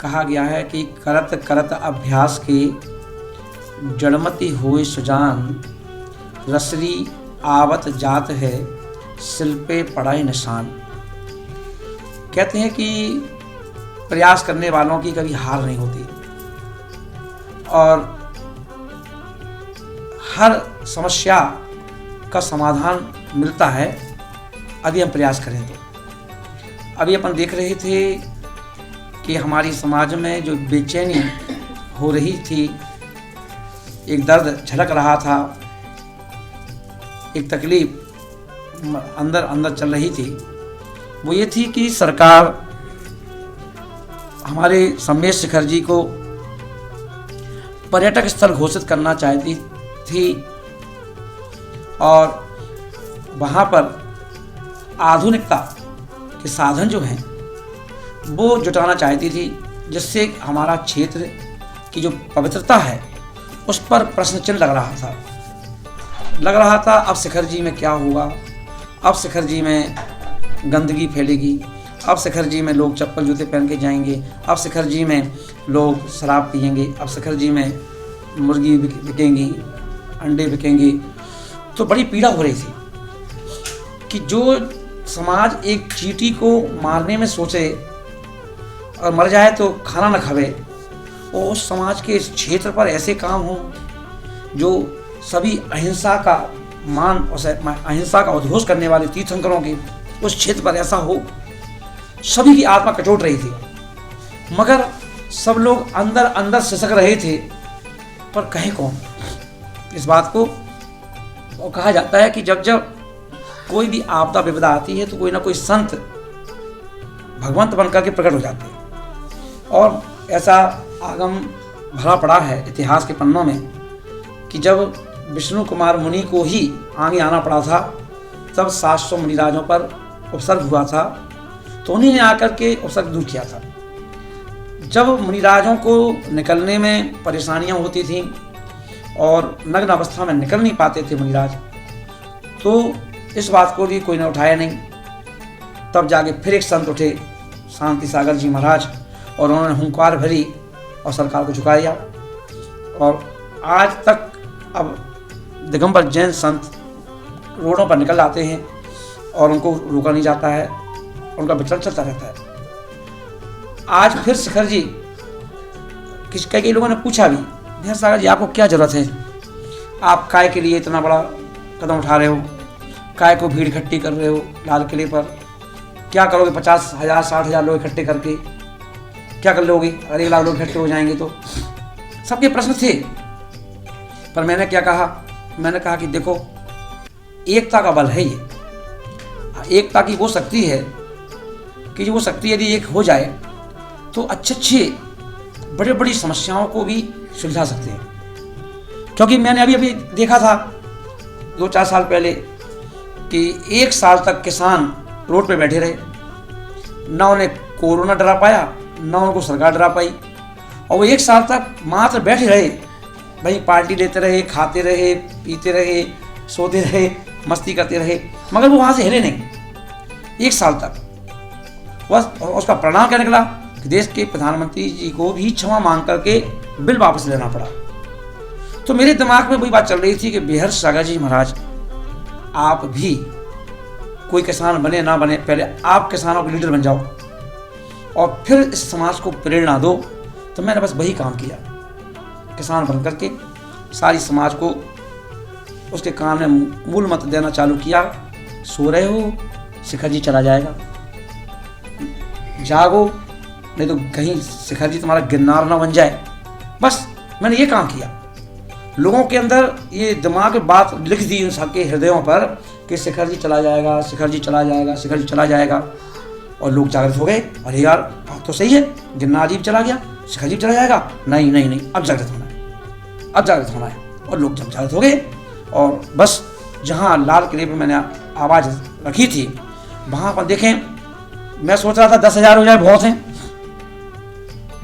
कहा गया है कि करत करत अभ्यास के जड़मति होए सुजान, रसरी आवत जात है शिल्पे पड़ाई निशान। कहते हैं कि प्रयास करने वालों की कभी हार नहीं होती और हर समस्या का समाधान मिलता है यदि हम प्रयास करें तो। अभी अपन देख रहे थे कि हमारी समाज में जो बेचैनी हो रही थी, एक दर्द झलक रहा था, एक तकलीफ अंदर अंदर चल रही थी, वो ये थी कि सरकार हमारे सम्मेश शिखर जी को पर्यटक स्थल घोषित करना चाहती थी और वहाँ पर आधुनिकता के साधन जो हैं वो जुटाना चाहती थी, जिससे हमारा क्षेत्र की जो पवित्रता है उस पर प्रश्न चिन्ह लग रहा था। अब शिखर जी में क्या होगा, अब शिखर जी में गंदगी फैलेगी, अब शिखर जी में लोग चप्पल जूते पहन के जाएंगे, अब शिखर जी में लोग शराब पिएंगे, अब शिखर जी में मुर्गी बिकेंगी, अंडे बिकेंगे। तो बड़ी पीड़ा हो रही थी कि जो समाज एक चींटी को मारने में सोचे और मर जाए तो खाना न खावे, और उस समाज के इस क्षेत्र पर ऐसे काम हो जो सभी अहिंसा का मान और अहिंसा का उद्घोष करने वाले तीर्थंकरों के उस क्षेत्र पर ऐसा हो। सभी की आत्मा कचोट रही थी, मगर सब लोग अंदर अंदर सिसक रहे थे, पर कहे कौन इस बात को। और कहा जाता है कि जब जब कोई भी आपदा विपदा आती है तो कोई ना कोई संत भगवंत बनकर के प्रकट हो जाते हैं। और ऐसा आगम भरा पड़ा है इतिहास के पन्नों में कि जब विष्णु कुमार मुनि को ही आगे आना पड़ा था, तब 700 मुनिराजों पर उपसर्ग हुआ था, तो उन्हीं ने आकर के उपसर्ग दूर किया था। जब मुनिराजों को निकलने में परेशानियां होती थीं और नग्न अवस्था में निकल नहीं पाते थे मुनिराज, तो इस बात को भी कोई ने उठाया नहीं। तब जाके फिर एक संत उठे, शांति सागर जी महाराज, और उन्होंने हुंकार भरी और सरकार को झुकाया। और आज तक अब दिगंबर जैन संत रोडों पर निकल आते हैं और उनको रोका नहीं जाता है, उनका विचरण चलता रहता है। आज फिर शिखर जी कई लोगों ने पूछा भी, भैया सागर जी आपको क्या जरूरत है, आप काय के लिए इतना बड़ा कदम उठा रहे हो, काय को भीड़ इकट्ठी कर रहे हो लाल किले पर, क्या करोगे 50,000 60,000 लोग इकट्ठे करके, क्या कर लोगे अगर 1 लाख लोग इकट्ठे हो जाएंगे तो। सबके प्रश्न थे, पर मैंने क्या कहा, मैंने कहा कि देखो एकता का बल है ये, एकता की वो शक्ति है कि जो वो शक्ति यदि एक हो जाए तो अच्छे बड़ी बड़ी समस्याओं को भी सुलझा सकते हैं। क्योंकि मैंने अभी देखा था 2-4 साल पहले कि 1 साल तक किसान रोड पे बैठे रहे, ना उन्हें कोरोना डरा पाया, ना उनको सरकार डरा पाई, और वो 1 साल तक मात्र बैठे रहे, भाई पार्टी लेते रहे, खाते रहे, पीते रहे, सोते रहे, मस्ती करते रहे, मगर वो वहाँ से हिले नहीं 1 साल तक। बस उसका परिणाम क्या निकला कि देश के प्रधानमंत्री जी को भी क्षमा मांग करके बिल वापस लेना पड़ा। तो मेरे दिमाग में वही बात चल रही थी कि बेहर सागर जी महाराज, आप भी कोई किसान बने ना बने, पहले आप किसानों के लीडर बन जाओ और फिर इस समाज को प्रेरणा दो। तो मैंने बस वही काम किया, किसान बन करके सारी समाज को उसके कान में मूल मत देना चालू किया। सो रहे हो, शिखर जी चला जाएगा, जागो, नहीं तो कहीं शिखर जी तुम्हारा गिरनार ना बन जाए। बस मैंने ये काम किया, लोगों के अंदर ये दिमाग में बात लिख दी उन सबके हृदयों पर कि शिखर जी चला जाएगा, शिखर जी चला जाएगा, शिखर जी चला जाएगा। और लोग जागृत हो गए, अरे यार बात तो सही है, गिरनार जी चला गया, शिखर जी चला जाएगा, नहीं नहीं नहीं, अब जागृत होना है, अब जागृत होना है। और लोग जब जागृत हो गए और बस जहाँ लाल किले पर मैंने आवाज़ रखी थी वहाँ पर देखें, मैं सोच रहा था 10,000 हो जाए बहुत हैं,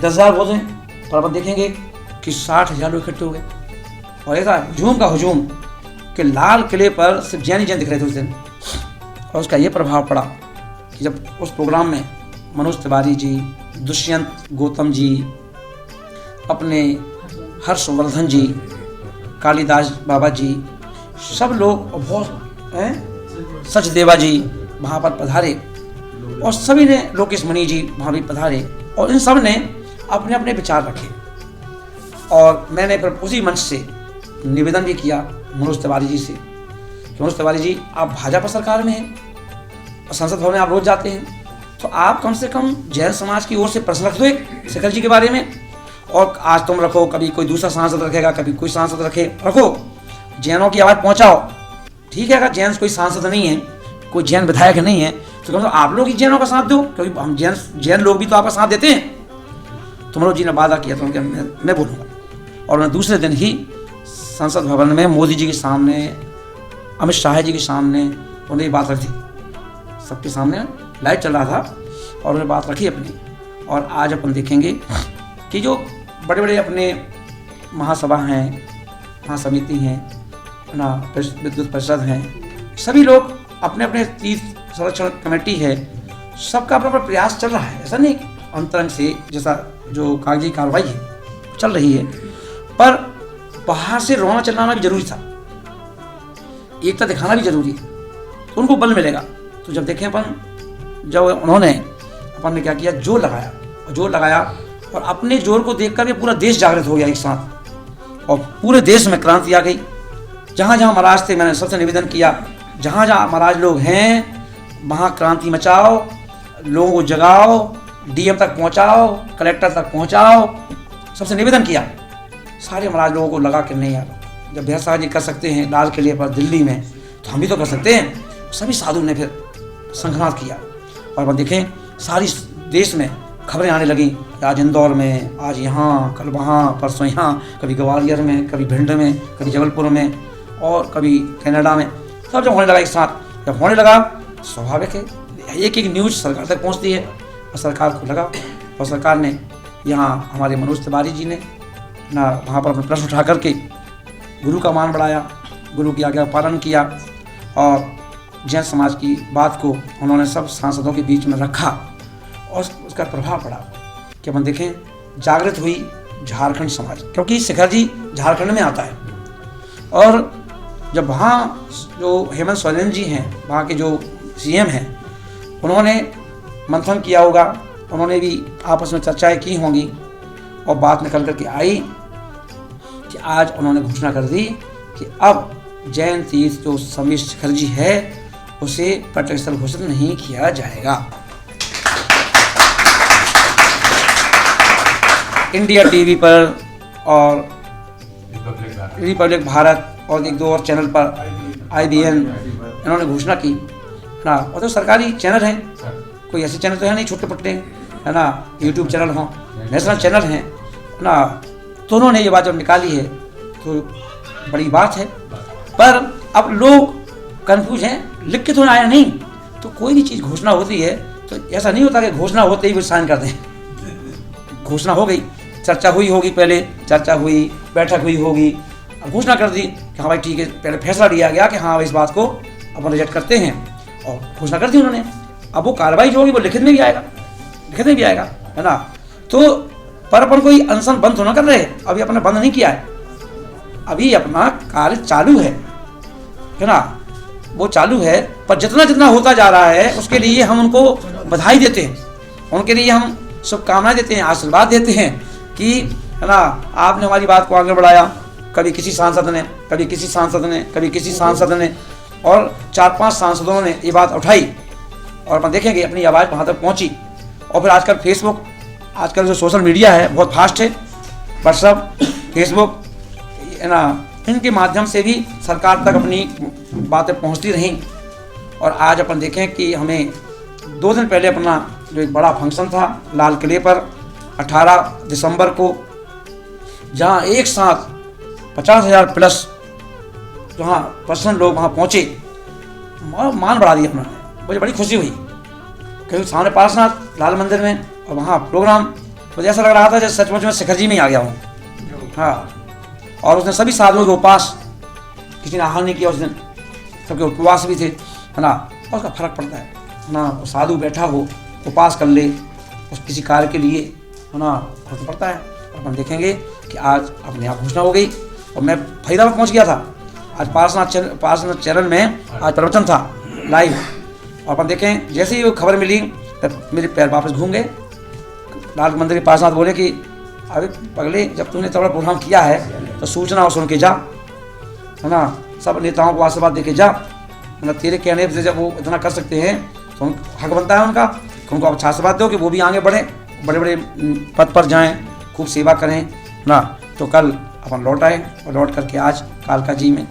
10,000 बहुत हैं, पर अपन देखेंगे कि 60,000 लोग इकट्ठे हो गए। और ऐसा हुजूम का हुजूम कि लाल किले पर सिर्फ जैन ही जैन दिख रहे थे उस दिन। और उसका ये प्रभाव पड़ा कि जब उस प्रोग्राम में मनोज तिवारी जी, दुष्यंत गौतम जी, अपने हर्षवर्धन जी, कालिदास बाबा जी, सब लोग बहुत हैं, सचदेवा जी वहाँ पर पधारे और सभी ने, लोकेश मणि जी वहाँ भी पधारे और इन सब ने अपने अपने विचार रखे। और मैंने फिर उसी मंच से निवेदन भी किया मनोज तिवारी जी से कि मनोज तिवारी जी, आप भाजपा सरकार में हैं और संसद भवन में आप रोज जाते हैं, तो आप कम से कम जैन समाज की ओर से प्रश्न रख दो एक शेखर जी के बारे में। और आज तुम रखो, कभी कोई दूसरा सांसद रखेगा, कभी कोई सांसद रखो, जैनों की आवाज़ पहुंचाओ। ठीक है, अगर जैन कोई सांसद नहीं है, कोई जैन विधायक नहीं है, तो कम से कम आप लोग ही जैनों का साथ दो, क्योंकि हम जैन लोग भी तो आपका साथ देते हैं। तो मनोज जी ने वादा किया तो मैं बोलूँगा। और मैं दूसरे दिन ही संसद भवन में मोदी जी के सामने, अमित शाह जी के सामने उन्हें बात रखी, सबके सामने लाइव चल रहा था और उन्हें बात रखी अपनी। और आज अपन देखेंगे कि जो बड़े बड़े अपने महासभा हैं, महासमिति हैं ना, विद्युत परिषद हैं, सभी लोग अपने अपने तीर्थ संरक्षण कमेटी है, सबका अपना अपना प्रयास चल रहा है। ऐसा नहीं अंतरंग से जैसा जो कागजी कार्रवाई है चल रही है, पर बाहर से रोना चलाना भी जरूरी था, एकता दिखाना भी जरूरी है, तो उनको बल मिलेगा। तो जब देखें अपन, जब उन्होंने अपन ने क्या किया, जोर लगाया और अपने जोर को देख कर पूरा देश जागृत हो गया एक साथ और पूरे देश में क्रांति आ गई। जहाँ जहाँ महाराज थे, मैंने सबसे निवेदन किया, जहाँ जहाँ महाराज लोग हैं वहाँ क्रांति मचाओ, लोगों को जगाओ, डीएम तक पहुँचाओ, कलेक्टर तक पहुँचाओ। सबसे निवेदन किया सारे महाराज लोगों को लगा कि नहीं यार, जब बिहार जी कर सकते हैं लाल किले पर दिल्ली में, तो हम भी तो कर सकते हैं। सभी साधु ने फिर संघर्ष किया और अब देखें सारी देश में खबरें आने लगी, आज इंदौर में, आज यहाँ, कल वहाँ, परसों यहाँ, कभी ग्वालियर में, कभी भिंड में, कभी जबलपुर में और कभी कनाडा में। सब जब होने लगा एक साथ, जब होने लगा स्वाभाविक है एक एक न्यूज़ सरकार तक पहुँचती है और सरकार को लगा, और सरकार ने यहाँ हमारे मनोज तिवारी जी ने ना वहाँ पर अपना प्रश्न उठा करके गुरु का मान बढ़ाया, गुरु की आज्ञा का पालन किया और जैन समाज की बात को उन्होंने सब सांसदों के बीच में रखा और उसका प्रभाव पड़ा कि अपन देखें जागृत हुई झारखंड समाज, क्योंकि शेखर जी झारखंड में आता है। और जब वहाँ जो हेमंत सोरेन जी हैं, वहाँ के जो सीएम हैं, उन्होंने मंथन किया होगा, उन्होंने भी आपस में चर्चाएं की होंगी और बात निकल करके आई कि आज उन्होंने घोषणा कर दी कि अब जैन तीर्थ जो समीर शेखर जी है उसे पर्यटक स्थल घोषित नहीं किया जाएगा। इंडिया टीवी पर और रिपब्लिक भारत और एक दो और चैनल पर IBN इन्होंने घोषणा की ना। और तो सरकारी चैनल हैं, कोई ऐसे चैनल तो है नहीं छोटे पट्टे, है ना, यूट्यूब चैनल हों, नेशनल चैनल हैं ना, तो उन्होंने ये बात जब निकाली है तो बड़ी बात है। पर अब लोग कंफ्यूज हैं, लिख के तो आया नहीं, तो कोई भी चीज़ घोषणा होती है तो ऐसा नहीं होता कि घोषणा होते ही वो साइन कर दें। घोषणा हो गई, चर्चा हुई होगी, पहले चर्चा हुई, बैठक हुई होगी, घोषणा कर दी कि हाँ भाई ठीक है, पहले फैसला लिया गया कि हाँ इस बात को अपन रिजेक्ट करते हैं और घोषणा कर दी उन्होंने। अब वो कार्रवाई जो होगी वो लिखित में भी आएगा, है ना। तो पर अपन कोई अनशन बंद तो ना कर रहे, अभी अपने बंद नहीं किया है, अभी अपना कार्य चालू है ना, वो चालू है। पर जितना जितना होता जा रहा है उसके लिए हम उनको बधाई देते हैं, उनके लिए हम शुभकामनाएं देते हैं, आशीर्वाद देते हैं कि है ना आपने हमारी बात को आगे बढ़ाया। कभी किसी सांसद ने, कभी किसी सांसद ने, कभी किसी सांसद ने, और 4-5 सांसदों ने ये बात उठाई और अपन देखेंगे अपनी आवाज़ वहाँ तक पहुँची। और फिर आजकल फेसबुक, आजकल जो सोशल मीडिया है बहुत फास्ट है, व्हाट्सअप, फेसबुक, है ना, इनके माध्यम से भी सरकार तक अपनी बातें पहुंचती रहीं। और आज अपन देखें कि हमें 2 दिन पहले अपना जो एक बड़ा फंक्शन था लाल किले पर 18 दिसंबर को, जहां एक साथ 50,000 प्लस जहाँ पर्सन लोग वहाँ पहुँचे, मान बढ़ा दिया उन्होंने। मुझे बड़ी खुशी हुई क्योंकि सामने पार्श्वनाथ लाल मंदिर में और वहाँ प्रोग्राम, मुझे ऐसा लग रहा था जैसे सचमुच में शेखर जी में ही आ गया हूँ। हाँ, और उसने सभी साधुओं के उपवास, किसी ने आहार नहीं किया उस दिन, सबके उपवास भी थे, है ना। और उसका फर्क पड़ता है ना, वो साधु बैठा हो, उपवास कर ले, उस किसी कार्य के लिए होना होना पड़ता है। अपन देखेंगे कि आज अपने आप घोषणा हो गई और मैं फरीदाबाद पहुंच गया था। आज पार्श्वनाथ चरण में आज प्रवचन था लाइव, और अपन देखें जैसे ही वो खबर मिली तब मेरे पैर वापस घूम गए। लाल मंदिर के पार्श्वनाथ बोले कि अरे पगले, जब तूने इतना बड़ा प्रोग्राम किया है तो सूचना और सुन के जा, है ना, सब नेताओं को आशीर्वाद दे के जा, मतलब तेरे कहने से जब वो इतना कर सकते हैं तो हक बनता है उनका कि उनको अच्छा आशीर्वाद दो कि वो भी आगे बढ़े, बड़े बड़े पद पर जाएं, खूब सेवा करें ना। तो कल अपन लौट आए और लौट करके आज कालका जी में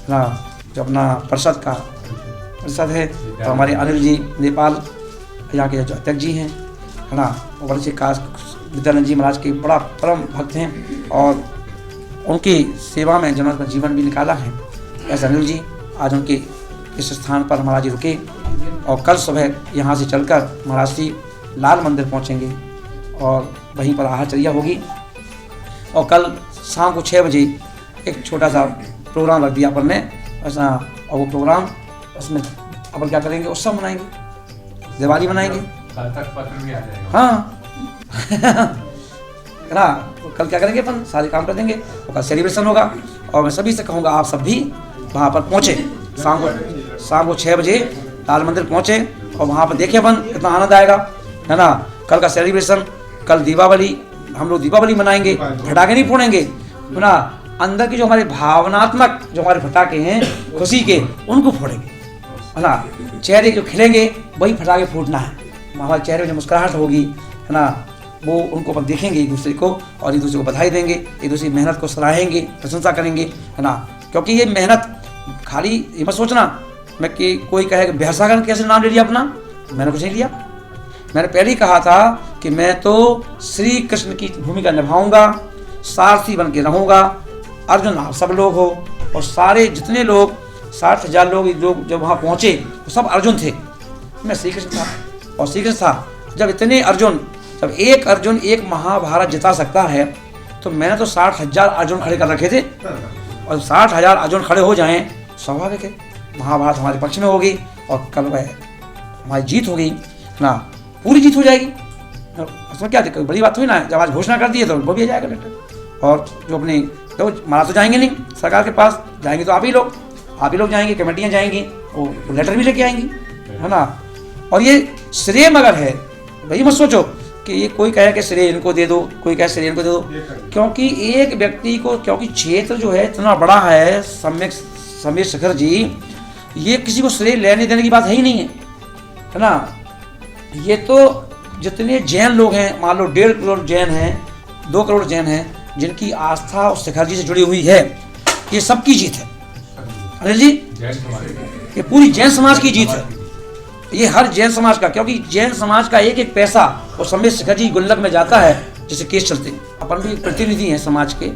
ना जो अपना परिषद है तो हमारे अनिल जी नेपाल यहाँ के जो अध्यक्ष जी हैं, है ना, और से काश विद्यानंद जी महाराज के बड़ा परम भक्त हैं और उनकी सेवा में जिन्होंने अपना जीवन भी निकाला है। ऐसे अनिल जी आज उनके इस स्थान पर महाराज जी रुके और कल सुबह यहाँ से चलकर महाराज श्री लाल मंदिर पहुँचेंगे और वहीं पर आहारचर्या होगी। और कल शाम को 6 बजे एक छोटा सा प्रोग्राम रख दिया अपन ने ऐसा, और वो प्रोग्राम उसमें अपन क्या करेंगे, उत्सव मनाएंगे, दिवाली मनाएंगे। कल तक पत्र भी आ जाएगा। हाँ ना, तो कल क्या करेंगे अपन, सारे काम कर देंगे और कल सेलिब्रेशन होगा। और मैं सभी से कहूँगा आप सब भी वहाँ पर पहुँचे, शाम को 6 बजे लाल मंदिर पहुँचे और वहाँ पर देखें अपन, कितना आनंद आएगा, है ना। कल का सेलिब्रेशन, कल दीपावली, हम लोग दीपावली मनाएंगे, पटाखे नहीं फोड़ेंगे, है ना। अंदर की जो हमारे भावनात्मक जो हमारे पटाखे हैं खुशी के, उनको फोड़ेंगे, है ना। चेहरे जो खिलेंगे वही पटाखे फूटना है, हमारे चेहरे में जो मुस्कुराहट होगी, है ना, वो उनको अपन देखेंगे एक दूसरे को और एक दूसरे को बधाई देंगे, एक दूसरे की मेहनत को सराहेंगे, प्रशंसा करेंगे, है ना। क्योंकि ये मेहनत खाली ये मत सोचना मैं कि कोई कहे कि विद्यासागर ने कैसे नाम ले लिया अपना, मैंने कुछ नहीं लिया। मैंने पहले ही कहा था कि मैं तो श्री कृष्ण की भूमिका निभाऊंगा, सारथी बन के रहूँगा। अर्जुन आप सब लोग हो और सारे जितने लोग 60,000 लोग जब वहाँ पहुँचे वो सब अर्जुन थे, मैं श्री कृष्ण था और श्री कृष्ण था। जब इतने अर्जुन, जब एक अर्जुन एक महाभारत जिता सकता है तो मैंने तो 60,000 अर्जुन खड़े कर रखे थे, और 60,000 अर्जुन खड़े हो जाएं, स्वाभाविक है महाभारत हमारे पक्ष में होगी और कल वह हमारी जीत होगी ना, पूरी जीत हो जाएगी। उसमें क्या दिक्कत, बड़ी बात हुई ना। जब आज घोषणा कर दी है तो वो भी आ जाएगा लेटर। और जो अपने तो महाराज तो जाएंगे नहीं सरकार के पास, जाएंगे तो आप ही लोग जाएंगे, कमेटियाँ जाएंगी, वो लेटर भी लेके आएंगी, है ना। और ये श्रेय मगर है, वही मत सोचो कि ये कोई कहे कि श्रेय इनको दे दो, कोई कहे श्रेय इनको दे दो, क्योंकि एक व्यक्ति को, क्योंकि क्षेत्र जो है इतना बड़ा है, समीर शेखर जी, ये किसी को श्रेय लेने देने की बात है ही नहीं है ना। ये तो जितने जैन लोग हैं, मान लो 1.5 करोड़ जैन हैं, 2 करोड़ जैन हैं, जिनकी आस्था उस शेखर जी से जुड़ी हुई है, ये सबकी जीत है अनिल जी, ये पूरी जैन समाज की जीत है, ये हर जैन समाज का। क्योंकि जैन समाज का एक एक पैसा वो समीर शेखर जी गुल्लक में जाता है, जैसे केस चलते हैं। अपन भी प्रतिनिधि हैं समाज के,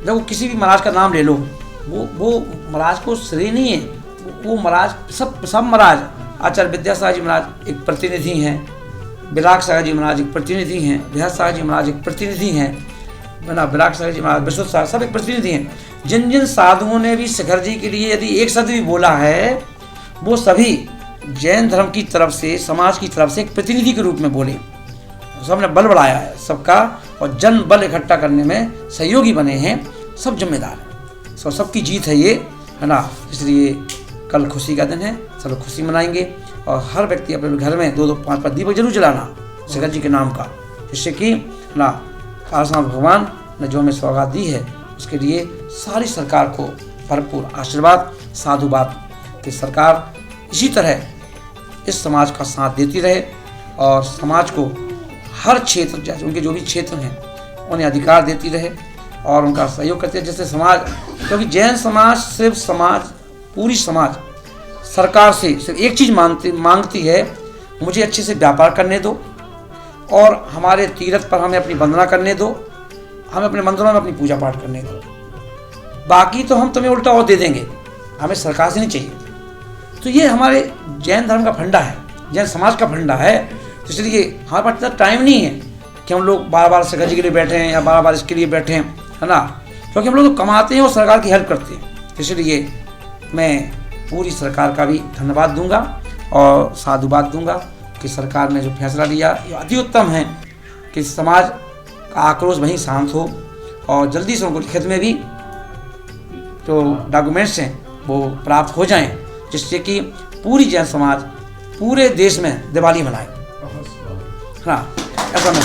जब किसी भी महाराज का नाम ले लो, वो महाराज को श्रेय नहीं है, वो महाराज सब महाराज, आचार्य विद्यासागर जी महाराज एक प्रतिनिधि हैं, बिराग सागर जी महाराज एक प्रतिनिधि हैं, विद्यासागर जी महाराज एक प्रतिनिधि हैं, ना बिराग सागर जी महाराज, विश्व सागर, सब एक प्रतिनिधि हैं। जिन जिन साधुओं ने भी शेखर जी के लिए यदि एक शब्द भी बोला है, वो सभी जैन धर्म की तरफ से, समाज की तरफ से एक प्रतिनिधि के रूप में बोले। सबने बल बढ़ाया है सबका, और जन बल इकट्ठा करने में सहयोगी बने हैं, सब जिम्मेदार हैं, सबकी जीत है ये, है ना। इसलिए कल खुशी का दिन है, सब खुशी मनाएंगे और हर व्यक्ति अपने घर में 2-2, 5-5 दीपक जरूर जलाना शेखर जी के नाम का, जिससे कि ना पार्श्वनाथ भगवान ने जो हमें सौगात दी है उसके लिए सारी सरकार को भरपूर आशीर्वाद, साधुवाद कि सरकार इसी तरह इस समाज का साथ देती रहे और समाज को हर क्षेत्र, जैसे उनके जो भी क्षेत्र हैं उन्हें अधिकार देती रहे और उनका सहयोग करते रहे। जैसे समाज, क्योंकि जैन समाज सिर्फ समाज, पूरी समाज सरकार से सिर्फ एक चीज़ मांगती है, मुझे अच्छे से व्यापार करने दो और हमारे तीर्थ पर हमें अपनी वंदना करने दो, हमें अपने मंदिरों में अपनी पूजा पाठ करने दो, बाकी तो हम तुम्हें उल्टा और दे देंगे, हमें सरकार से नहीं चाहिए। तो ये हमारे जैन धर्म का फंडा है, जैन समाज का फंडा है। तो इसलिए हमारे पास इतना टाइम नहीं है कि हम लोग बार शेखर जी के लिए बैठे हैं या बार इसके लिए बैठे हैं, है ना, क्योंकि हम लोग तो कमाते हैं और सरकार की हेल्प करते हैं। इसलिए मैं पूरी सरकार का भी धन्यवाद दूंगा और साधुवाद दूंगा कि सरकार ने जो फैसला लिया ये अति उत्तम है कि समाज का आक्रोश वहीं शांत हो और जल्दी से उनको लिखित में भी जो डॉक्यूमेंट्स हैं वो प्राप्त हो जाएं, जिससे कि पूरी जैन समाज पूरे देश में दिवाली मनाए। हाँ, ऐसा मैं